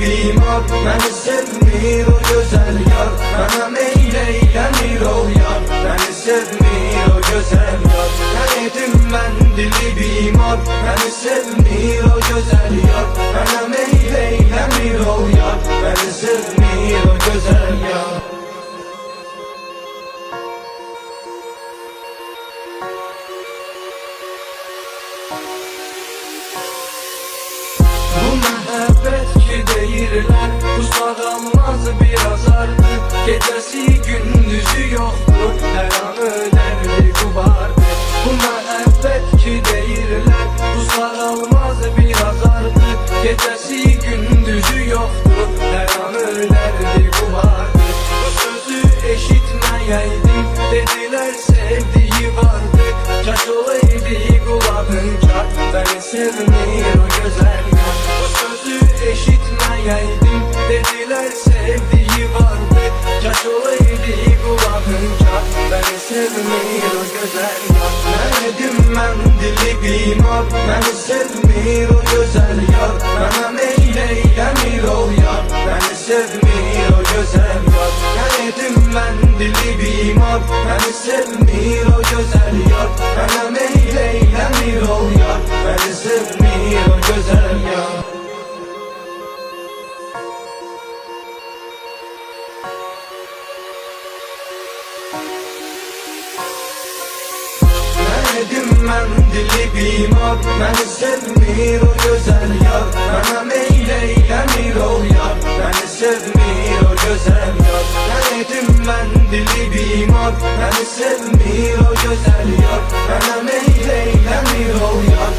bimar, məni sevmir o gözəl yar. Mənə meyləyləmir ol yar, məni sevmir o gözəl yar. Nə edim mən dili bimar, məni sevmir o gözəl yar. Mənə meyləyləmir ol yar, məni sevmir o gözəl yar. Bu məhəbbət ki deyirlər, Usmaq almaz bir azardır. Gecəsi gündüzü yoxdur, hər an ölərdi qubardır. Bu məhəbbət ki deyirlər, Usmaq almaz bir azardır. Gecəsi gündüzü yoxdur, hər an ölərdi qubardır. Bu sözü eşitməyəydim, dedilər sevdiyi vardı. Kaş olaydı qulağınca, bəni sevmir o gözəl yar. Bu sözü eşitməyəydim, dedilər sevdiyi vardı. Kaş olaydı qulağınca, bəni sevmir o gözəl yar. Nə edim mən dili bimar, məni sevmir o gözəl yar. Mənə meyləyləmir ol yar, məni sevmir o gözəl yar. Nə edim mən dili bimar, məni sevmir o gözəl yar. Mənə meyləyləmir ol yar, məni sevmir o gözəl yar. Edim mən dili bimar, məni sevmir o gözəl yar. Mənə meyləyləmir ol yar, məni sevmir o gözəl yar. Nə edim mən dili bimar, məni sevmir o gözəl yar. Mənə meyləyləmir ol yar,